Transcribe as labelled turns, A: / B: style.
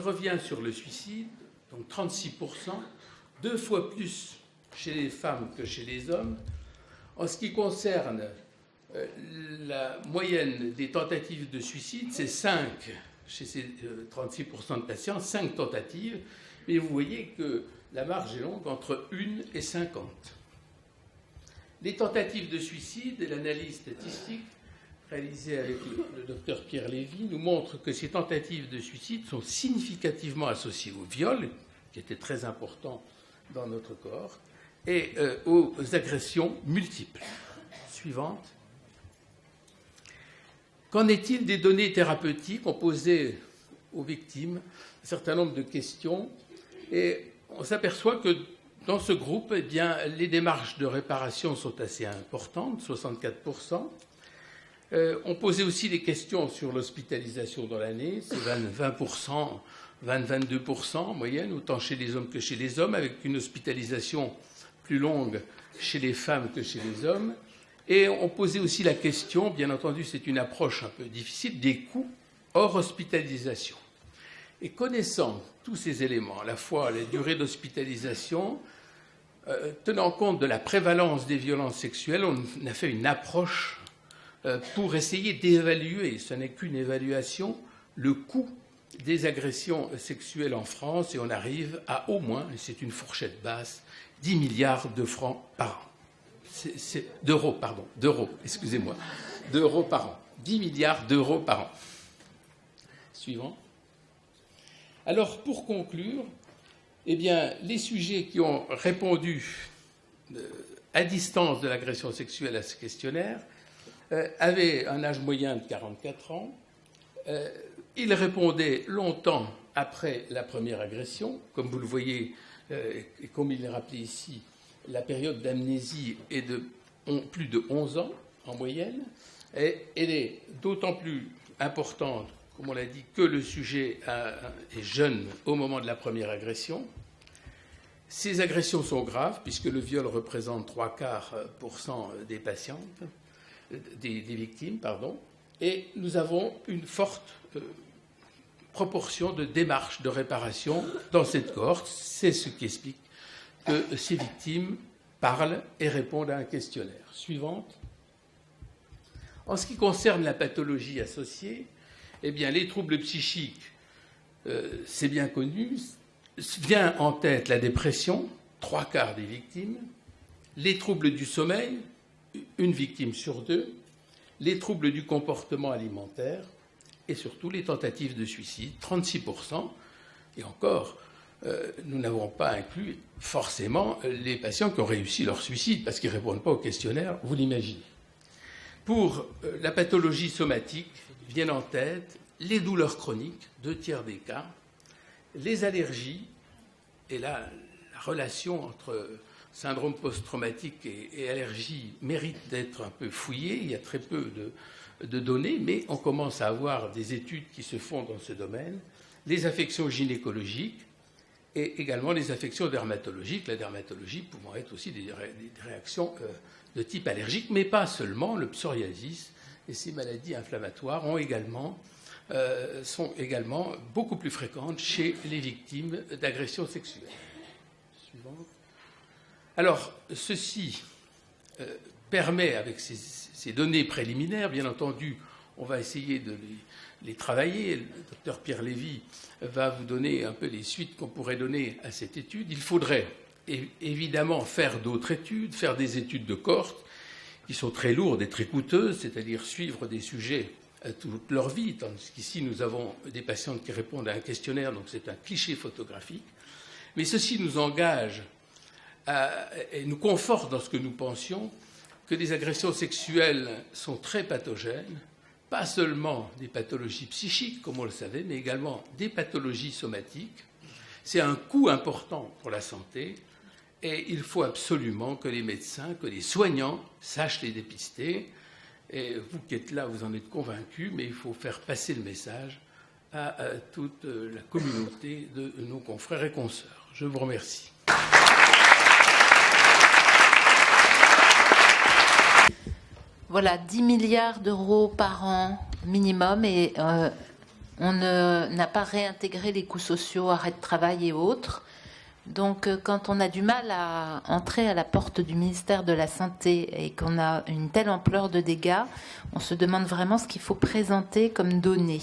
A: revient sur le suicide, donc 36%, 2 fois plus chez les femmes que chez les hommes. En ce qui concerne la moyenne des tentatives de suicide, c'est 5 chez ces 36% de patients, 5 tentatives, mais vous voyez que la marge est longue, entre 1 et 50. Les tentatives de suicide et l'analyse statistique réalisée avec le docteur Pierre Lévy nous montre que ces tentatives de suicide sont significativement associées au viol, qui était très important dans notre corps, et aux agressions multiples. Suivante. Qu'en est-il des données thérapeutiques? On posait aux victimes un certain nombre de questions et on s'aperçoit que dans ce groupe, eh bien, les démarches de réparation sont assez importantes, 64%. On posait aussi des questions sur l'hospitalisation dans l'année, c'est 20%, 22% en moyenne, autant chez les hommes que chez les hommes, avec une hospitalisation plus longue chez les femmes que chez les hommes. Et on posait aussi la question, bien entendu c'est une approche un peu difficile, des coûts hors hospitalisation. Et connaissant tous ces éléments, à la fois la durée d'hospitalisation, tenant compte de la prévalence des violences sexuelles, on a fait une approche pour essayer d'évaluer, ce n'est qu'une évaluation, le coût des agressions sexuelles en France, et on arrive à au moins, et c'est une fourchette basse, 10 milliards de francs par an. D'euros par an. 10 milliards d'euros par an. Suivant. Alors, pour conclure, eh bien, les sujets qui ont répondu à distance de l'agression sexuelle à ce questionnaire avaient un âge moyen de 44 ans. Ils répondaient longtemps après la première agression. Comme vous le voyez, et comme il est rappelé ici, la période d'amnésie est de plus de 11 ans en moyenne. Et elle est d'autant plus importante, comme on l'a dit, que le sujet est jeune au moment de la première agression. Ces agressions sont graves, puisque le viol représente 3/4% des patientes, des victimes, pardon, et nous avons une forte proportion de démarches de réparation dans cette cohorte. C'est ce qui explique que ces victimes parlent et répondent à un questionnaire. Suivante. En ce qui concerne la pathologie associée, eh bien, les troubles psychiques, c'est bien connu, vient en tête la dépression, 3/4 des victimes, les troubles du sommeil, 1 victime sur 2, les troubles du comportement alimentaire et surtout les tentatives de suicide, 36%. Et encore, nous n'avons pas inclus forcément les patients qui ont réussi leur suicide parce qu'ils ne répondent pas au questionnaire, vous l'imaginez. Pour la pathologie somatique, viennent en tête les douleurs chroniques, 2/3 des cas, les allergies, et là, la relation entre syndrome post-traumatique et allergie mérite d'être un peu fouillée. Il y a très peu de données, mais on commence à avoir des études qui se font dans ce domaine. Les affections gynécologiques et également les affections dermatologiques, la dermatologie pouvant être aussi des réactions de type allergique, mais pas seulement. Le psoriasis et ces maladies inflammatoires sont également beaucoup plus fréquentes chez les victimes d'agressions sexuelles. Suivante. Alors, ceci permet, avec ces données préliminaires, bien entendu, on va essayer de les travailler. Le docteur Pierre Lévy va vous donner un peu les suites qu'on pourrait donner à cette étude. Il faudrait évidemment faire d'autres études, faire des études de cohorte qui sont très lourdes et très coûteuses, c'est-à-dire suivre des sujets toute leur vie, tandis qu'ici nous avons des patientes qui répondent à un questionnaire, donc c'est un cliché photographique. Mais ceci nous engage et nous conforte dans ce que nous pensions, que les agressions sexuelles sont très pathogènes, pas seulement des pathologies psychiques, comme on le savait, mais également des pathologies somatiques. C'est un coût important pour la santé et il faut absolument que les médecins, que les soignants sachent les dépister. Et vous qui êtes là, vous en êtes convaincus, mais il faut faire passer le message à toute la communauté de nos confrères et consoeurs. Je vous remercie.
B: Voilà, 10 milliards d'euros par an minimum et On n'a pas réintégré les coûts sociaux, arrêt de travail et autres. Donc, quand on a du mal à entrer à la porte du ministère de la Santé et qu'on a une telle ampleur de dégâts, on se demande vraiment ce qu'il faut présenter comme données.